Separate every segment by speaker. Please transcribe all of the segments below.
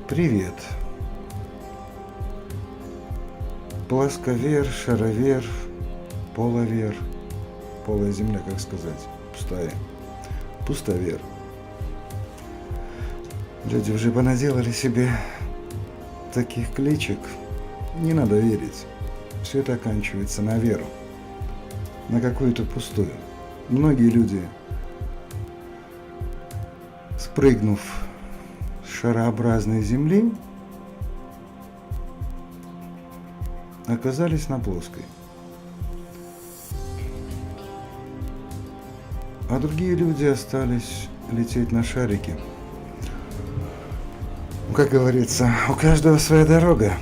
Speaker 1: Привет. Плосковер, шаровер, половер. Полая земля, как сказать? Пустая. Пустовер. Люди уже понаделали себе таких кличек. Не надо верить. Все это оканчивается на веру. На какую-то пустую. Многие люди, спрыгнув с шарообразной земли, оказались на плоской. А другие люди остались лететь на шарике. Как говорится, у каждого своя дорога.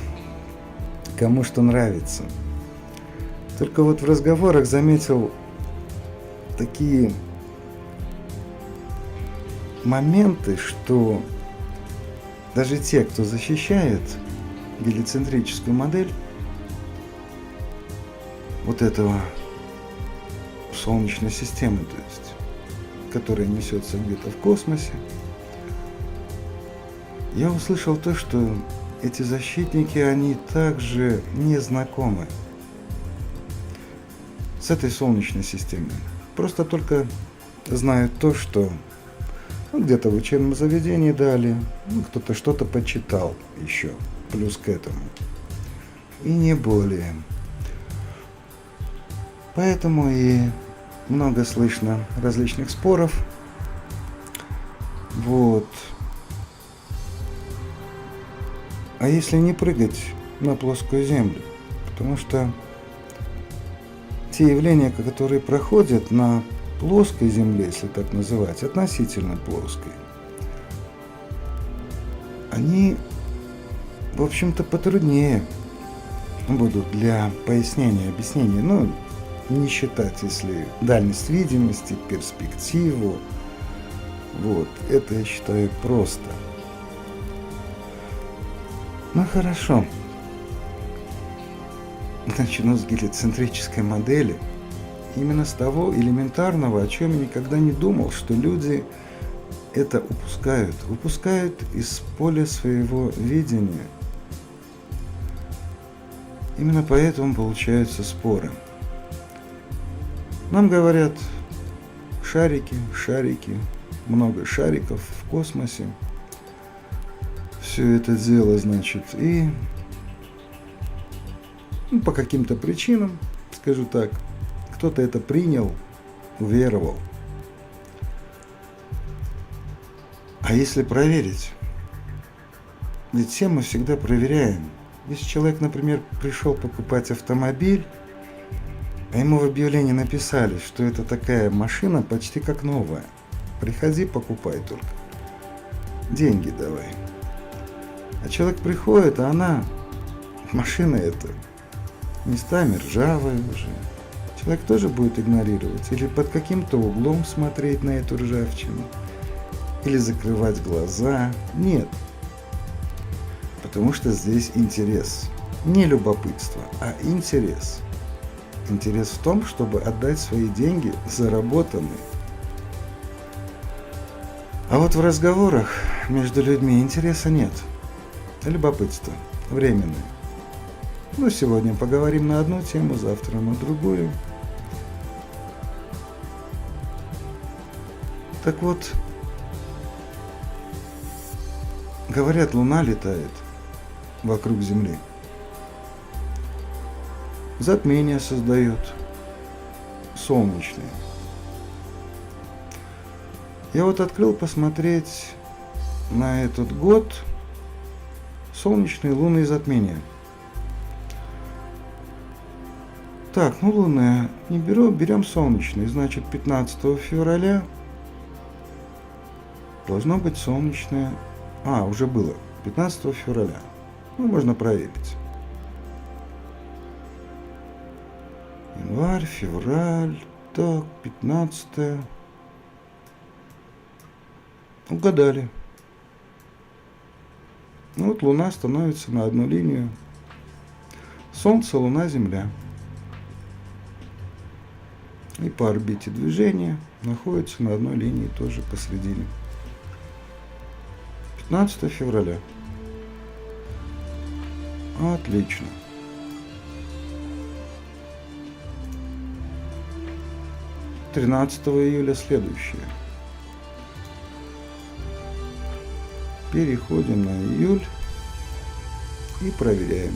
Speaker 1: Кому что нравится. Только вот в разговорах заметил такие моменты, что даже те, кто защищает гелицентрическую модель вот этого Солнечной системы, то есть, которая несется где-то в космосе, я услышал то, что эти защитники, они также не знакомы с этой Солнечной системой. Просто только знают то, что где-то в учебном заведении дали, кто-то что-то почитал еще, плюс к этому. И не более. Поэтому и много слышно различных споров. Вот. А если не прыгать на плоскую землю? Потому что те явления, которые проходят на плоской земле, если так называть, относительно плоской, они, в общем-то, потруднее будут для пояснения, объяснения. Ну, не считать, если дальность видимости, перспективу. Вот, это я считаю просто. Ну хорошо. Начну с гелицентрической модели. Именно с того элементарного, о чем я никогда не думал, что люди это упускают. Упускают из поля своего видения. Именно поэтому получаются споры. Нам говорят, шарики, много шариков в космосе. Все это дело, значит, и по каким-то причинам, скажу так, кто-то это принял, уверовал. А если проверить? Ведь все мы всегда проверяем. Если человек, например, пришел покупать автомобиль, а ему в объявлении написали, что это такая машина почти как новая. Приходи, покупай только. Деньги давай. А человек приходит, а машина эта, местами ржавая уже. Человек тоже будет игнорировать или под каким-то углом смотреть на эту ржавчину, или закрывать глаза. Нет. Потому что здесь интерес. Не любопытство, а интерес. Интерес в том, чтобы отдать свои деньги, заработанные. А вот в разговорах между людьми интереса нет. Любопытство. Временное. Ну, сегодня поговорим на одну тему, завтра на другую. Так вот, говорят, Луна летает вокруг Земли. Затмение создает солнечное. Я вот открыл посмотреть на этот год солнечные лунные затмения. Так, лунное не берем солнечные. Значит, 15 февраля должно быть солнечное. Уже было. 15 февраля. Можно проверить. Январь, февраль. Так, 15. Угадали. Вот Луна становится на одну линию. Солнце, Луна, Земля. И по орбите движения находится на одной линии тоже посередине. 15 февраля. Отлично. Тринадцатого июля следующее. Переходим на июль и проверяем.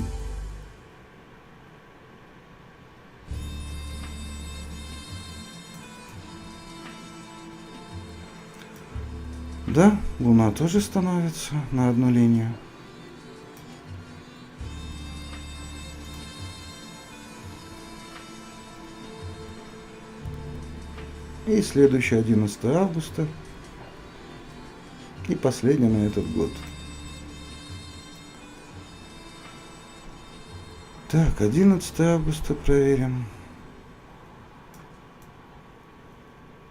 Speaker 1: Да, Луна тоже становится на одну линию. И следующий 11 августа. И последний на этот год. Так, 11 августа проверим.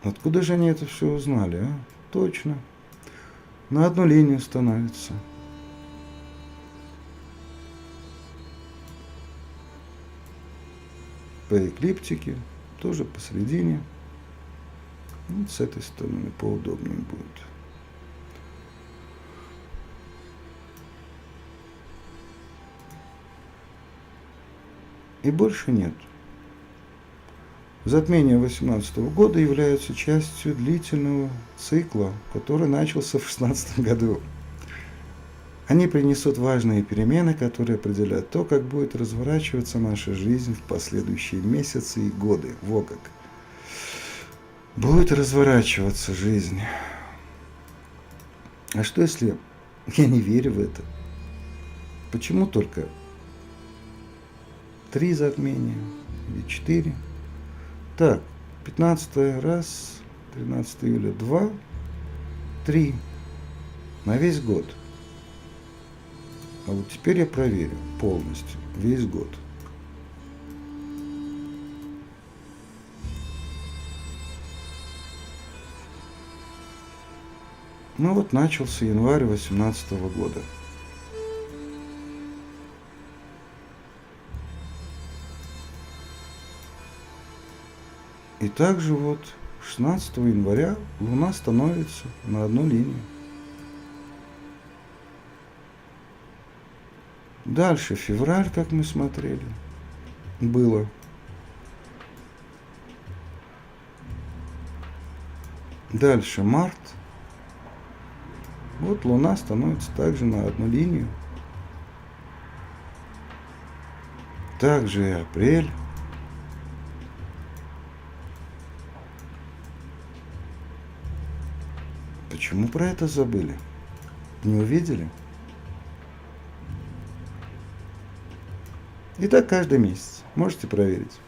Speaker 1: Откуда же они это все узнали, а? Точно. На одну линию становится. По эклиптике, тоже посередине. Вот с этой стороны поудобнее будет. И больше нет. Затмения 2018 года являются частью длительного цикла, который начался в 2016 году. Они принесут важные перемены, которые определят то, как будет разворачиваться наша жизнь в последующие месяцы и годы. Во как. Будет разворачиваться жизнь. А что если я не верю в это? Почему только 3 затмения или 4? Так, 15 раз, 13 июля 2, 3 на весь год. А вот теперь я проверю полностью, весь год. Ну вот начался январь 2018 года. И также вот 16 января Луна становится на одну линию. Дальше февраль, как мы смотрели, было. Дальше март. Вот Луна становится также на одну линию. Также и апрель. Почему про это забыли? Не увидели? И так каждый месяц. Можете проверить.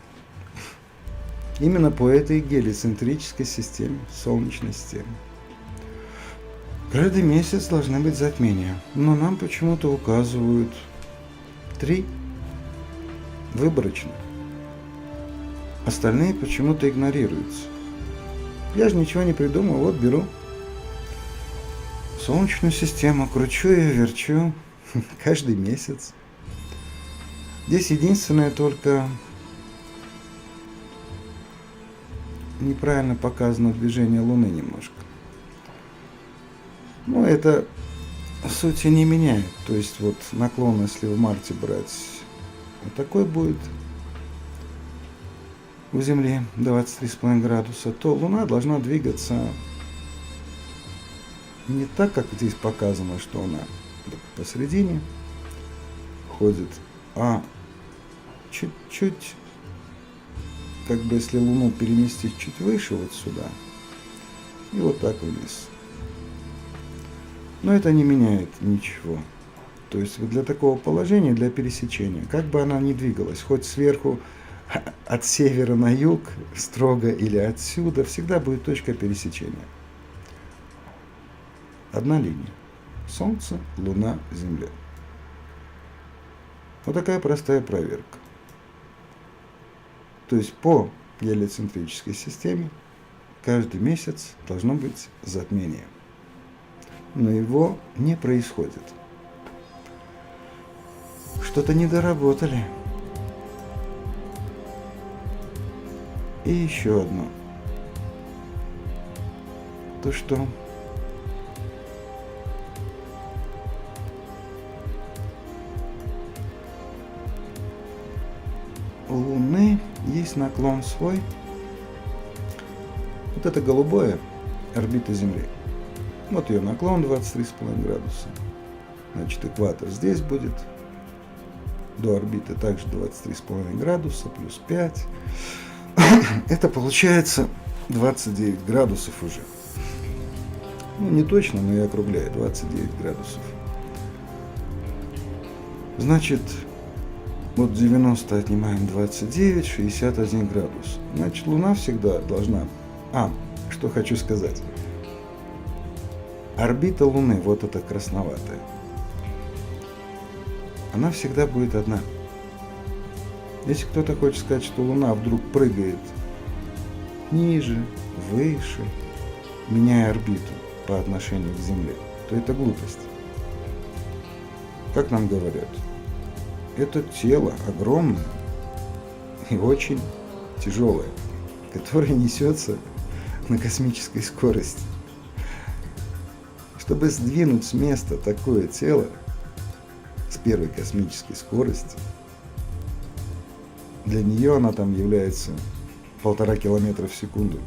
Speaker 1: Именно по этой гелиоцентрической системе, Солнечной системе. Каждый месяц должны быть затмения. Но нам почему-то указывают 3 выборочно. Остальные почему-то игнорируются. Я же ничего не придумал. Вот беру Солнечную систему, кручу ее, верчу каждый месяц. Здесь единственное только неправильно показано движение Луны немножко. Но это сути не меняет. То есть вот наклон, если в марте брать, вот такой будет у Земли 23,5 градуса, то Луна должна двигаться не так, как здесь показано, что она посередине ходит, а чуть-чуть, как бы если Луну переместить чуть выше вот сюда и вот так вниз. Но это не меняет ничего. То есть для такого положения, для пересечения, как бы она ни двигалась, хоть сверху от севера на юг строго или отсюда, всегда будет точка пересечения. Одна линия. Солнце, Луна, Земля. Вот такая простая проверка. То есть по гелиоцентрической системе каждый месяц должно быть затмение. Но его не происходит. Что-то не доработали. И еще одно. То, что у Луны есть наклон свой. Вот это голубое орбита Земли. Вот ее наклон 23,5 градуса. Значит, экватор здесь будет. До орбиты также 23,5 градуса, плюс 5. Это получается 29 градусов уже. Ну, не точно, но я округляю. 29 градусов. Значит, от 90 отнимаем 29, 61 градус. Значит, Луна всегда должна... что хочу сказать. Орбита Луны, вот эта красноватая, она всегда будет одна. Если кто-то хочет сказать, что Луна вдруг прыгает ниже, выше, меняя орбиту по отношению к Земле, то это глупость. Как нам говорят, это тело огромное и очень тяжелое, которое несется на космической скорости. Чтобы сдвинуть с места такое тело с первой космической скорости, для нее она там является 1,5 километра в секунду.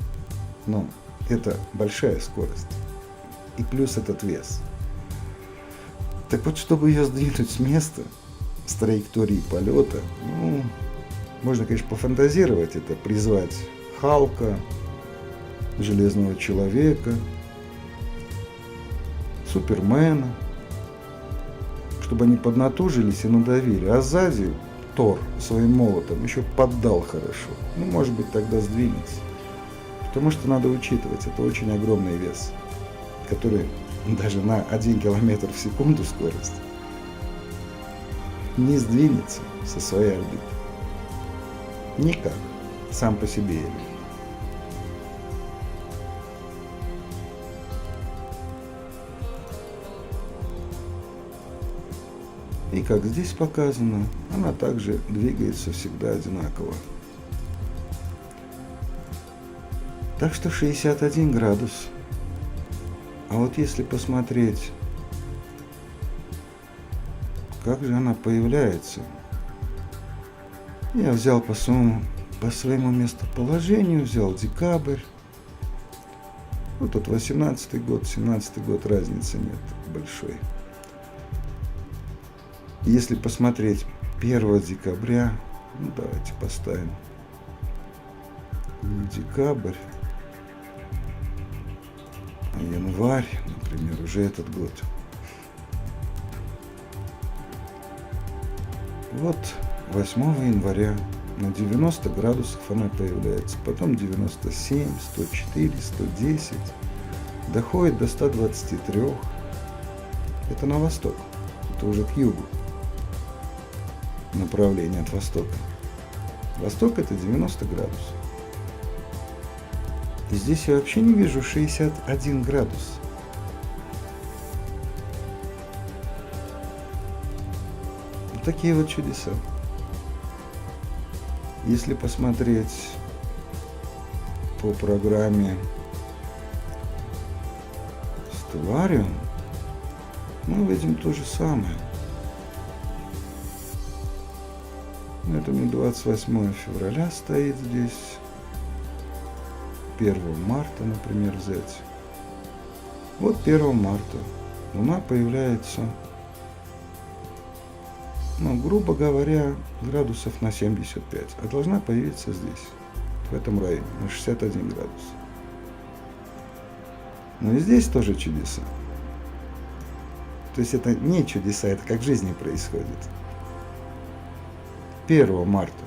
Speaker 1: Но это большая скорость. И плюс этот вес. Так вот, чтобы ее сдвинуть с места, с траектории полета, можно, конечно, пофантазировать это, призвать Халка, Железного Человека, Супермена, чтобы они поднатужились и надавили, а сзади Тор своим молотом еще поддал хорошо. Может быть, тогда сдвинется. Потому что надо учитывать, это очень огромный вес, который даже на 1 километр в секунду скорость не сдвинется со своей орбиты. Никак. Сам по себе или. И как здесь показано, она также двигается всегда одинаково. Так что 61 градус. А вот если посмотреть, как же она появляется, я взял по своему местоположению, взял декабрь. Вот тут 18-й год, 17-й год, разницы нет большой. Если посмотреть 1 декабря, давайте поставим не декабрь, а январь, например, уже этот год. Вот 8 января на 90 градусов она появляется, потом 97, 104, 110, доходит до 123. Это на восток, это уже к югу. Направление от востока. Восток это 90 градусов. И здесь я вообще не вижу 61 градус. Вот такие вот чудеса. Если посмотреть по программе Stellarium, мы видим то же самое. Это не 28 февраля стоит здесь. 1 марта, например, взять. Вот 1 марта Луна появляется, грубо говоря, градусов на 75. А должна появиться здесь, в этом районе, на 61 градус. Но и здесь тоже чудеса. То есть это не чудеса, это как в жизни происходит. 1 марта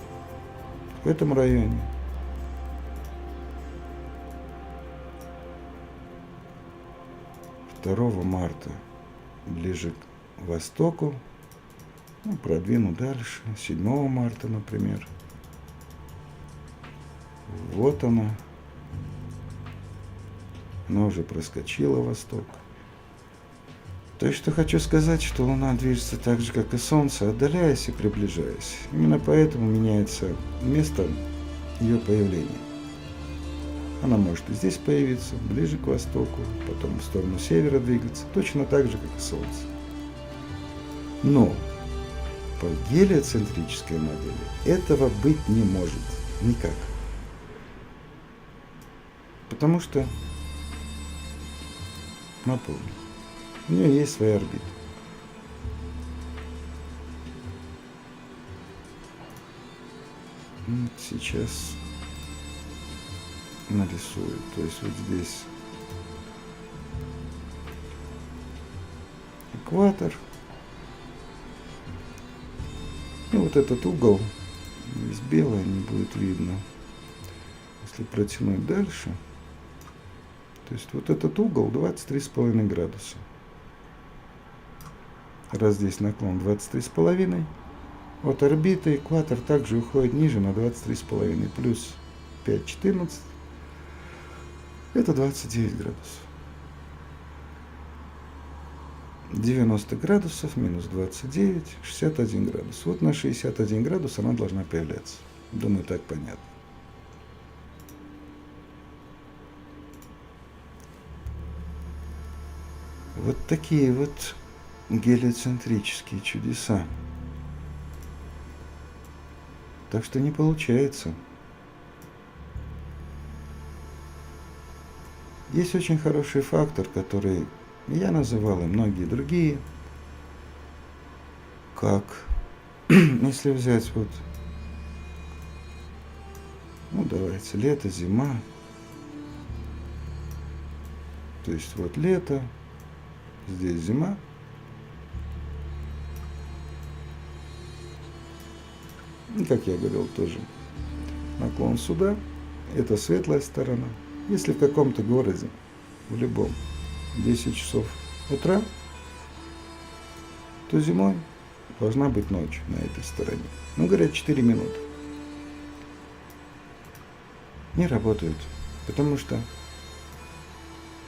Speaker 1: в этом районе. 2 марта ближе к востоку. Продвину дальше. 7 марта, например. Вот она. Она уже проскочила восток. То есть, что хочу сказать, что Луна движется так же, как и Солнце, отдаляясь и приближаясь. Именно поэтому меняется место ее появления. Она может и здесь появиться, ближе к востоку, потом в сторону севера двигаться, точно так же, как и Солнце. Но по гелиоцентрической модели этого быть не может никак. Потому что, напомню, у нее есть своя орбита. Сейчас нарисую. То есть вот здесь экватор. И вот этот угол, здесь белое, не будет видно. Если протянуть дальше, то есть вот этот угол 23,5 градуса. Раз здесь наклон 23,5, от орбиты экватор также уходит ниже на 23,5, плюс 5, 14, это 29 градусов. 90 градусов минус 29, 61 градус. Вот на 61 градус она должна появляться. Думаю, так понятно. Вот такие вот гелиоцентрические чудеса. Так что не получается. Есть очень хороший фактор, который я называл и многие другие, как, если взять вот, ну давайте, лето, зима, то есть вот лето, здесь зима, и, как я говорил, тоже наклон сюда, это светлая сторона. Если в каком-то городе, в любом, 10 часов утра, то зимой должна быть ночь на этой стороне. Ну, говорят, 4 минуты. Не работают, потому что,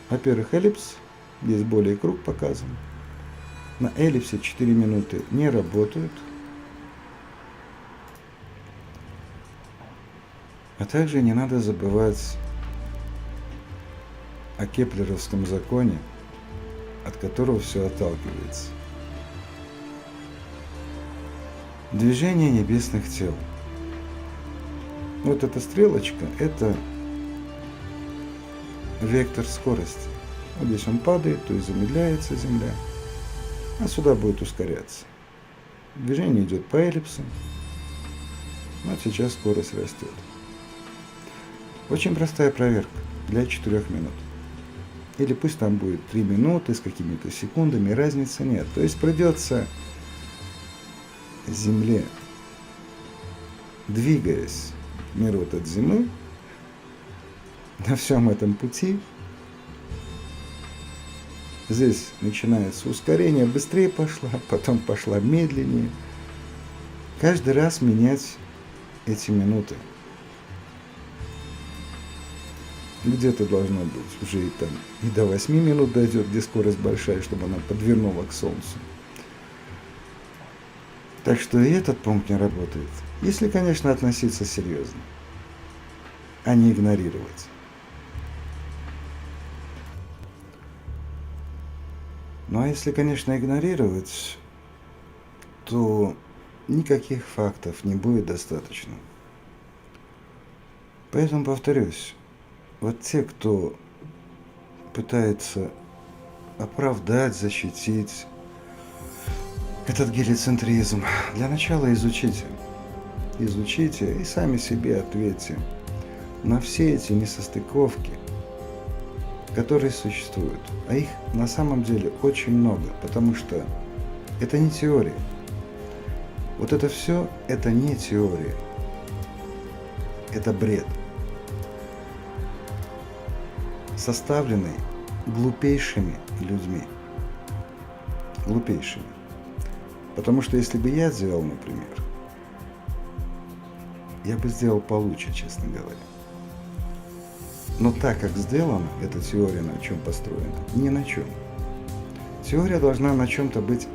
Speaker 1: во-первых, эллипс, здесь более круг показан. На эллипсе 4 минуты не работают. А также не надо забывать о кеплеровском законе, от которого все отталкивается. Движение небесных тел. Вот эта стрелочка – это вектор скорости. Вот здесь он падает, то есть замедляется Земля, а сюда будет ускоряться. Движение идет по эллипсу, вот сейчас скорость растет. Очень простая проверка для 4 минут. Или пусть там будет 3 минуты с какими-то секундами, разницы нет. То есть придется Земле, двигаясь в мир вот от Земли, на всем этом пути, здесь начинается ускорение, быстрее пошла, потом пошла медленнее. Каждый раз менять эти минуты. Где-то должно быть уже и там и до 8 минут дойдет, где скорость большая, чтобы она подвернула к Солнцу. Так что и этот пункт не работает. Если, конечно, относиться серьезно, а не игнорировать. Ну а если, конечно, игнорировать, то никаких фактов не будет достаточно. Поэтому повторюсь. Вот те, кто пытается оправдать, защитить этот гелиоцентризм, для начала изучите. Изучите и сами себе ответьте на все эти несостыковки, которые существуют. А их на самом деле очень много, потому что это не теория. Вот это все, это не теория. Это бред, составленный глупейшими людьми. Глупейшими. Потому что если бы я сделал, например, я бы сделал получше, честно говоря. Но так как сделана эта теория, на чем построена, ни на чем. Теория должна на чем-то быть,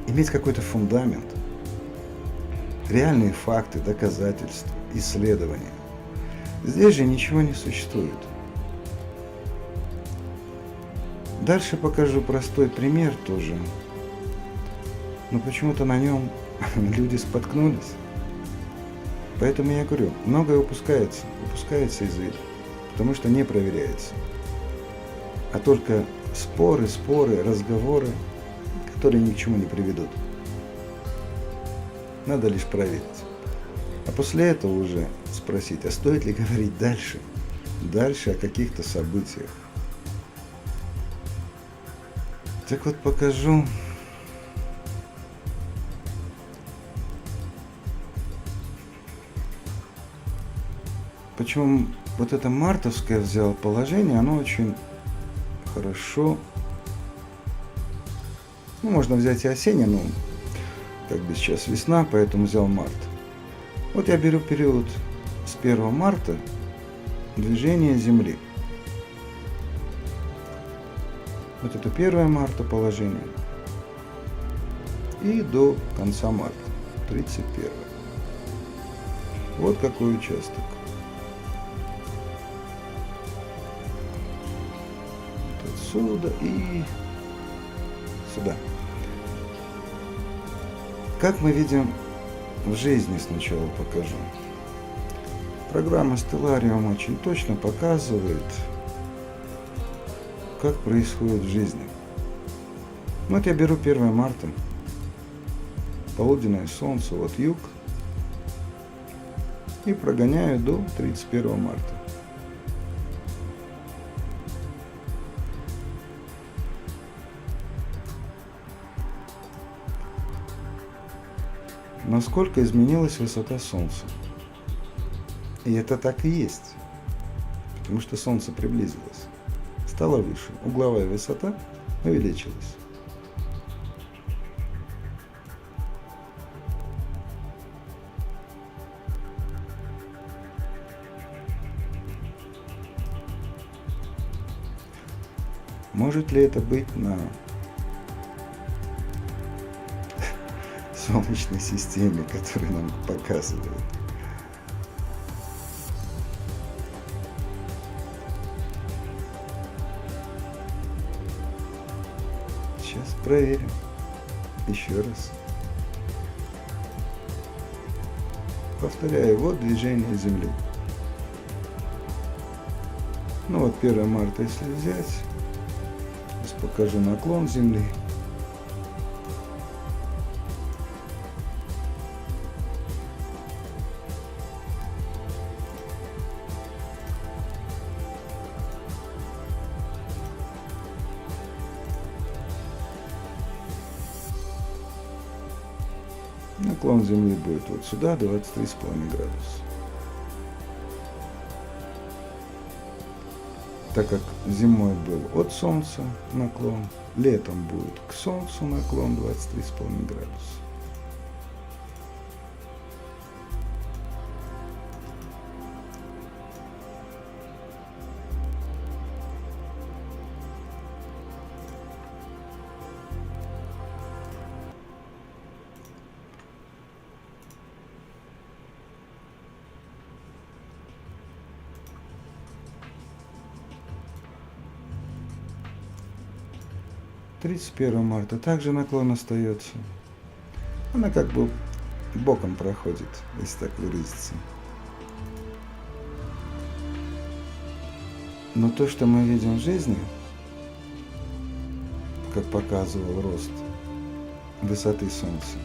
Speaker 1: иметь какой-то фундамент. Реальные факты, доказательства, исследования. Здесь же ничего не существует. Дальше покажу простой пример тоже. но почему-то на нем люди споткнулись. Поэтому я говорю, многое упускается из виду, потому что не проверяется. А только споры, разговоры, которые ни к чему не приведут. Надо лишь проверить. А после этого уже спросить, а стоит ли говорить дальше о каких-то событиях. Так вот покажу. Почему вот это мартовское взял положение, оно очень хорошо. Ну, можно взять и осеннее, но как бы сейчас весна, поэтому взял март. Вот я беру период с 1 марта движения Земли. Вот это 1 марта положение. И до конца марта, 31. Вот какой участок. Отсюда и сюда. Как мы видим в жизни, сначала покажу. Программа Stellarium очень точно показывает, как происходит в жизни. Вот я беру 1 марта, полуденное солнце, вот юг, и прогоняю до 31 марта. Насколько изменилась высота Солнца? И это так и есть, потому что Солнце приблизилось, стало выше, угловая высота увеличилась. Может ли это быть на Солнечной системе, которую нам показывают? Сейчас проверим еще раз. Повторяю, вот движение Земли. Ну вот 1 марта, если взять, сейчас покажу наклон Земли. Наклон Земли будет вот сюда, 23,5 градуса. Так как зимой был от Солнца наклон, летом будет к Солнцу наклон 23,5 градуса. Тридцать 1 марта также наклон остается. Она как бы боком проходит, если так выразиться. Но то, что мы видим в жизни, как показывал рост высоты Солнца,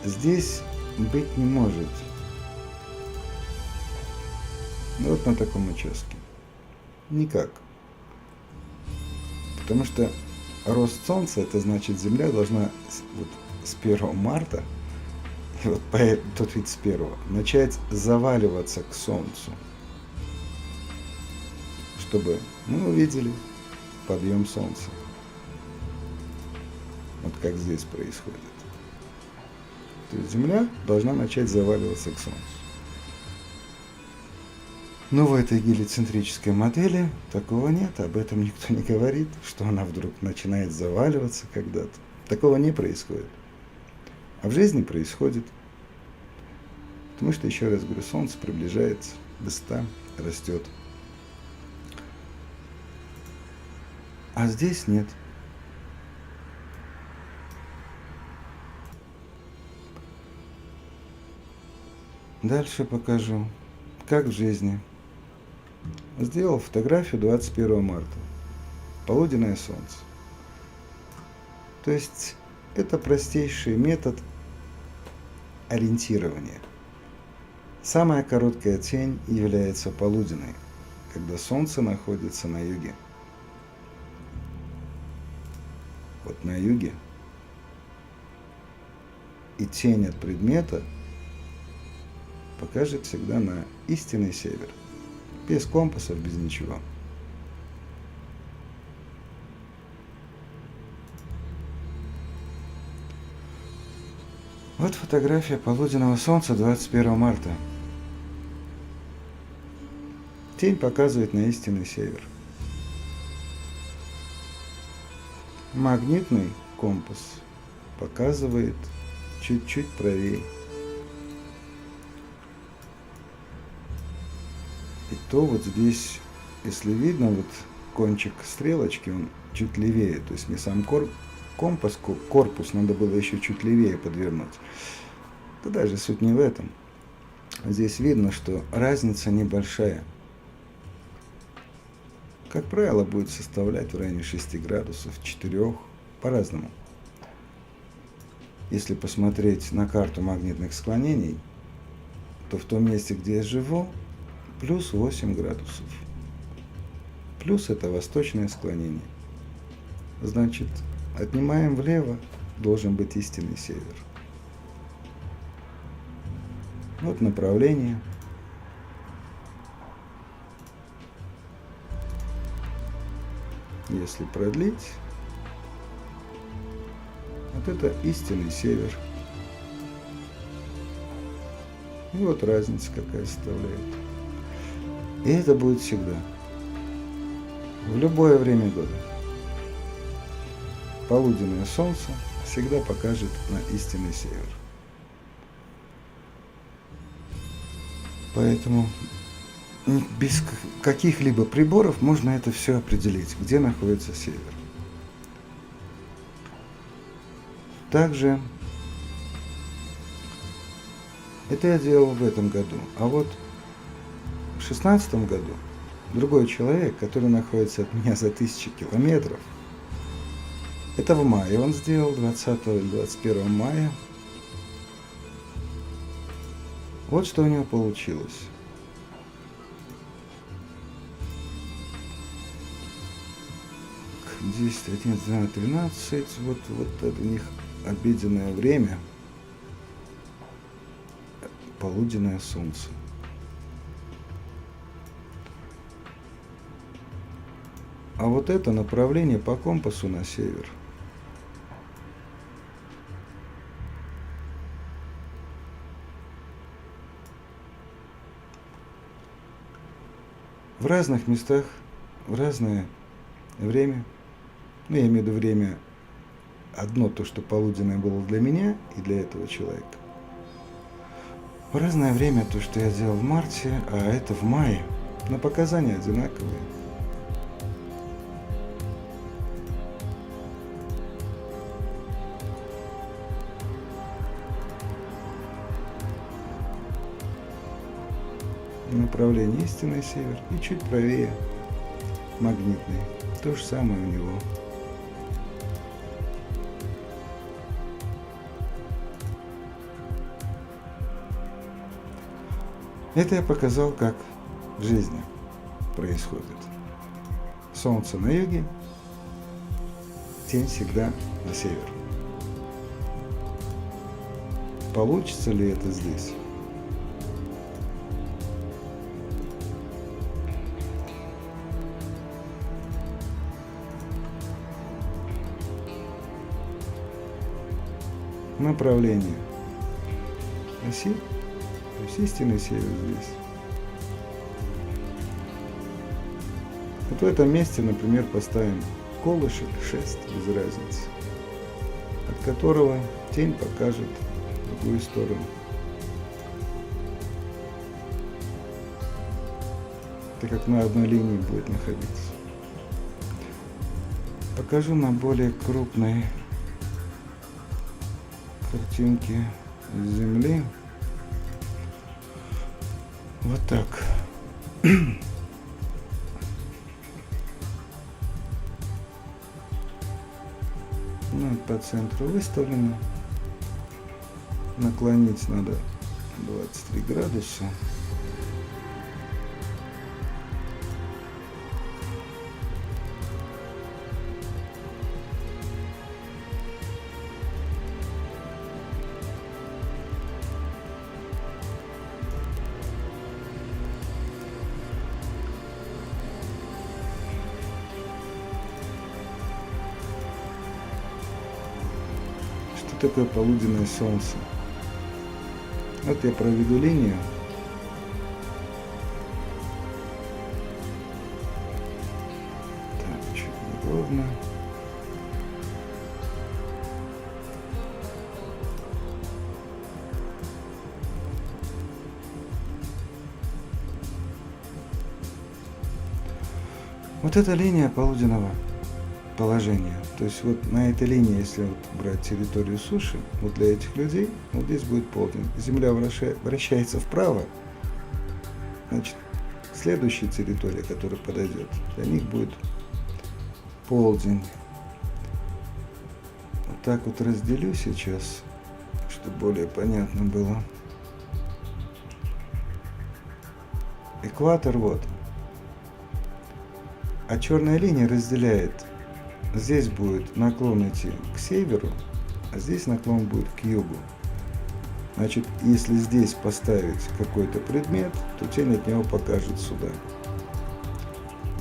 Speaker 1: здесь быть не может. Вот на таком участке. Никак. Потому что рост Солнца, это значит, Земля должна вот с 1 марта, и вот до 31 начать заваливаться к Солнцу, чтобы мы увидели подъем Солнца. Вот как здесь происходит. То есть Земля должна начать заваливаться к Солнцу. Но в этой гелицентрической модели такого нет, об этом никто не говорит, что она вдруг начинает заваливаться когда-то. Такого не происходит. А в жизни происходит. Потому что, еще раз говорю, Солнце приближается, высота растет. А здесь нет. Дальше покажу, как в жизни. Сделал фотографию 21 марта. Полуденное солнце. То есть это простейший метод ориентирования. Самая короткая тень является полуденной, когда солнце находится на юге. Вот на юге. И тень от предмета покажет всегда на истинный север. Без компасов, без ничего. Вот фотография полуденного солнца 21 марта. Тень показывает на истинный север. Магнитный компас показывает чуть-чуть правее. И то вот здесь, если видно, вот кончик стрелочки, он чуть левее, то есть не сам компас, корпус надо было еще чуть левее подвернуть. Да даже суть не в этом. Здесь видно, что разница небольшая. Как правило, будет составлять в районе 6 градусов, 4, по-разному. Если посмотреть на карту магнитных склонений, то в том месте, где я живу, плюс 8 градусов. Плюс это восточное склонение. Значит, отнимаем влево, должен быть истинный север. Вот направление. Если продлить, вот это истинный север. И вот разница какая составляет. И это будет всегда. В любое время года. Полуденное солнце всегда покажет на истинный север. Поэтому без каких-либо приборов можно это все определить, где находится север. Также это я делал в этом году. А вот в 2016 году другой человек, который находится от меня за 1000 километров, это в мае он сделал, 20 или 21 мая. Вот что у него получилось. К 10, 11, 12, 13, вот это у них обеденное время, полуденное солнце. А вот это направление по компасу на север. В разных местах, в разное время, ну, я имею в виду время одно, то, что полуденное было для меня и для этого человека. В разное время то, что я делал в марте, а это в мае, но показания одинаковые. Направление истинный север и чуть правее магнитный. То же самое у него. Это я показал, как в жизни происходит. Солнце на юге, тень всегда на север. Получится ли это здесь? Направление оси, то есть истинный север здесь. Вот в этом месте, например, поставим колышек, шест, без разницы, от которого тень покажет в другую сторону. Так как на одной линии будет находиться. Покажу на более крупной картинки с Земли. Вот так. Ну, по центру выставлено. Наклонить надо 23 градуса. Что такое полуденное солнце? Вот я проведу линию. Так, чуть неровно. Вот эта линия полуденного положения. То есть вот на этой линии, если вот брать территорию суши, вот для этих людей, вот здесь будет полдень. Земля вращается вправо, значит, следующая территория, которая подойдет, для них будет полдень. Вот так вот разделю сейчас, чтобы более понятно было. Экватор вот. А черная линия разделяет. Здесь будет наклон идти к северу, а здесь наклон будет к югу. Значит, если здесь поставить какой-то предмет, то тень от него покажет сюда.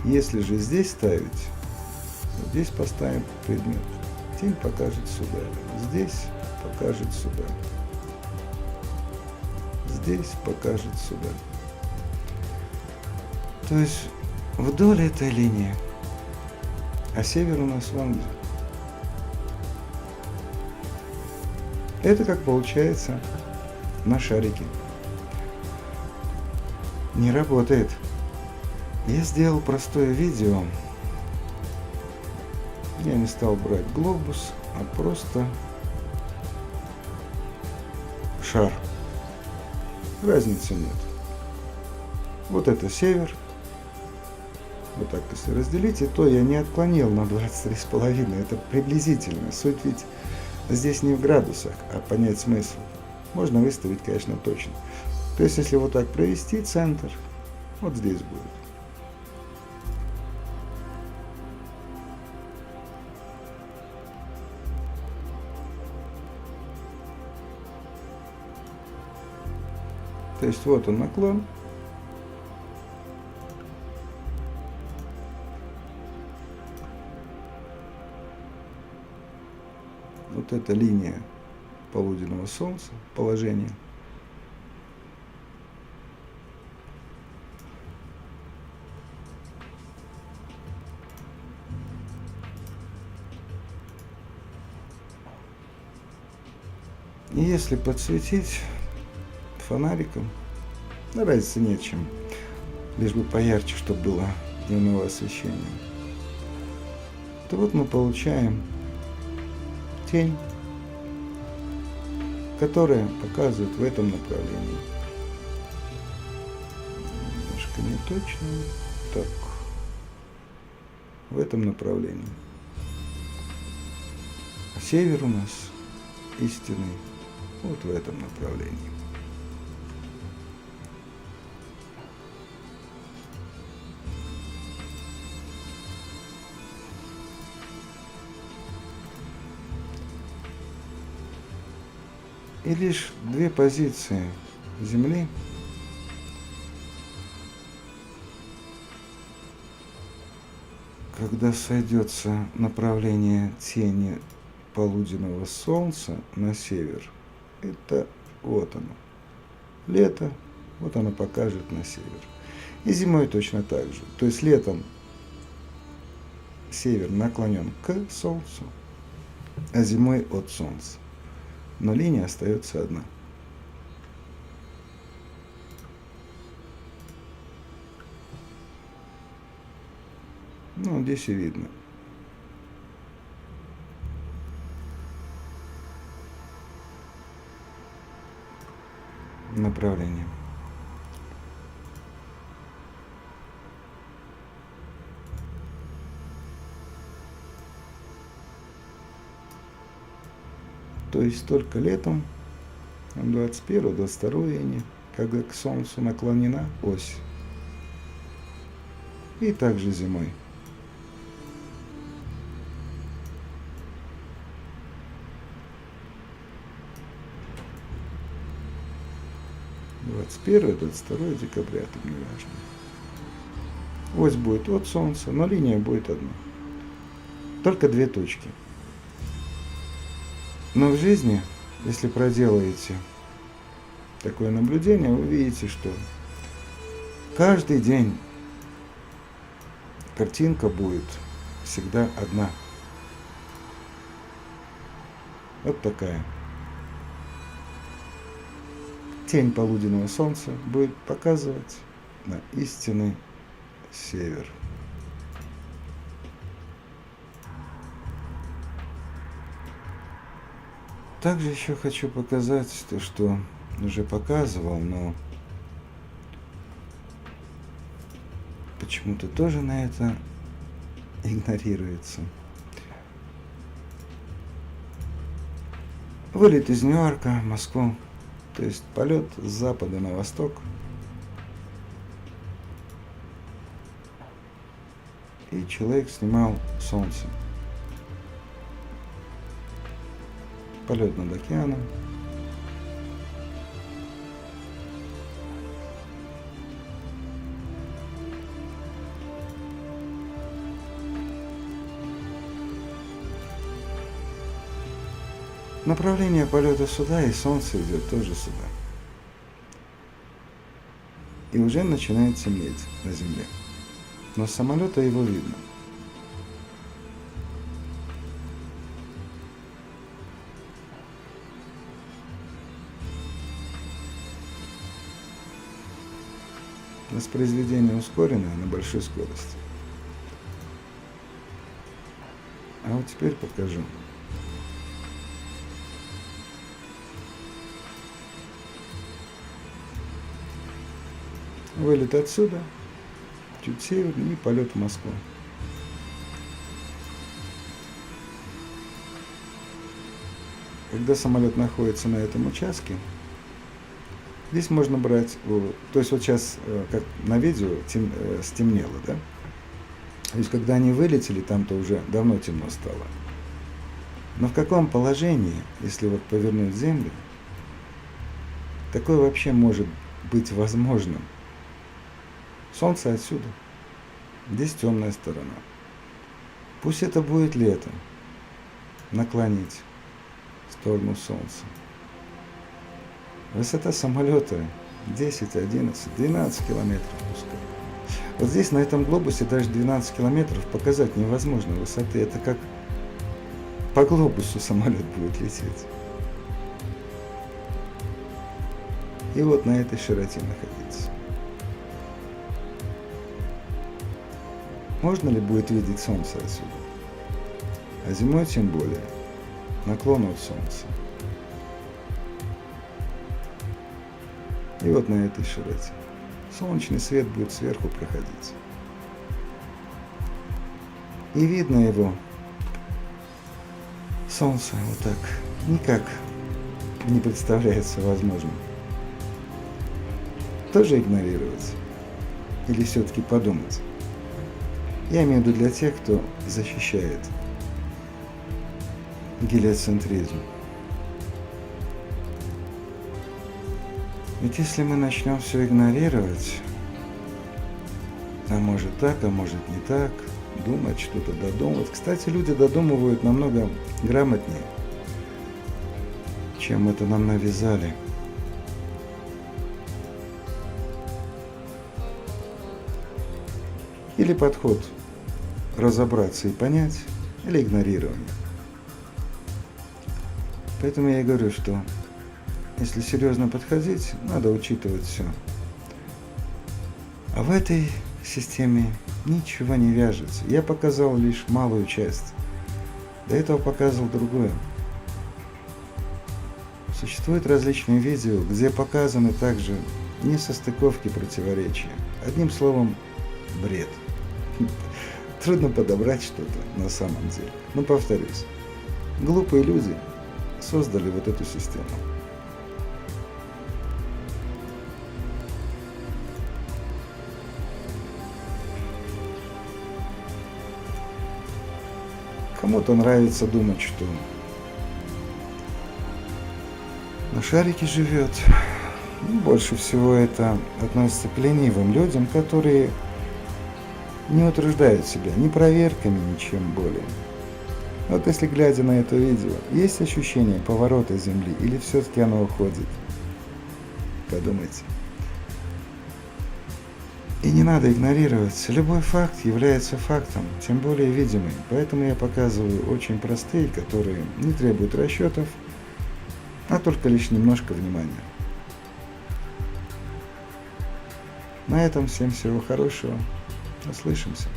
Speaker 1: Если же здесь ставить, вот здесь поставим предмет, тень покажет сюда. Здесь покажет сюда. Здесь покажет сюда. То есть вдоль этой линии. А север у нас вон где. Это как получается на шарике. Не работает. Я сделал простое видео. Я не стал брать глобус, а просто шар. Разницы нет. Вот это север. Вот так, если разделить, и то я не отклонил на 23,5. Это приблизительно. Суть ведь здесь не в градусах, а понять смысл. Можно выставить, конечно, точно. То есть, если вот так провести центр, вот здесь будет. То есть, вот он наклон. Вот эта линия полуденного солнца, положение. И если подсветить фонариком, разницы нет чем, лишь бы поярче, чтобы было дневного освещения, то вот мы получаем тень, которая показывает в этом направлении. Немножко не точно. Так. В этом направлении. А север у нас истинный вот в этом направлении. И лишь две позиции Земли когда сойдется направление тени полуденного солнца на север, это вот оно. Лето, вот оно покажет на север. И зимой точно так же. То есть летом север наклонен к солнцу, а зимой от солнца. Но линия остается одна. Ну, здесь и видно. Направление. То есть только летом, 21-22 июня, когда к Солнцу наклонена ось. И также зимой. Двадцать первое, 22 декабря, там не важно. Ось будет от Солнца, но линия будет одна. Только две точки. Но в жизни, если проделаете такое наблюдение, вы увидите, что каждый день картинка будет всегда одна. Вот такая. Тень полуденного солнца будет показывать на истинный север. Также еще хочу показать то, что уже показывал, но почему-то тоже на это игнорируется. Вылет из Нью-Йорка в Москву, то есть полет с запада на восток. И человек снимал солнце. Полет над океаном. Направление полета сюда, и солнце идет тоже сюда. И уже начинает темнеть на земле. Но с самолета его видно. Воспроизведение ускоренное на большой скорости. А вот теперь покажу. Вылет отсюда, чуть севернее, и полет в Москву. Когда самолет находится на этом участке, здесь можно брать, то есть вот сейчас, как на видео, стемнело, да? То есть когда они вылетели, там-то уже давно темно стало. Но в каком положении, если вот повернуть Землю, такое вообще может быть возможным? Солнце отсюда. Здесь темная сторона. Пусть это будет летом. Наклонить в сторону Солнца. Высота самолета 10, 11, 12 километров пускай. Вот здесь, на этом глобусе, даже 12 километров показать невозможно высоты. Это как по глобусу самолет будет лететь. И вот на этой широте находиться. Можно ли будет видеть Солнце отсюда? А зимой тем более. Наклон от Солнца. И вот на этой широте. Солнечный свет будет сверху проходить. И видно его, Солнце, вот так, никак не представляется возможным. Тоже игнорировать? Или все-таки подумать? Я имею в виду для тех, кто защищает гелиоцентризм. Ведь если мы начнем все игнорировать, а может так, а может не так, думать, что-то додумывать. Кстати, люди додумывают намного грамотнее, чем это нам навязали. Или подход разобраться и понять, или игнорирование. Поэтому я и говорю, что если серьезно подходить, надо учитывать все. А в этой системе ничего не вяжется. Я показал лишь малую часть. До этого показывал другое. Существуют различные видео, где показаны также несостыковки, противоречия. Одним словом, бред. Трудно подобрать что-то на самом деле. Но повторюсь, глупые люди создали вот эту систему. Кому-то нравится думать, что на шарике живет. Больше всего это относится к ленивым людям, которые не утруждают себя ни проверками, ничем более. Вот если, глядя на это видео, есть ощущение поворота Земли или все-таки оно уходит? Подумайте. И не надо игнорировать. Любой факт является фактом, тем более видимый. Поэтому я показываю очень простые, которые не требуют расчетов, а только лишь немножко внимания. На этом всем всего хорошего. Услышимся.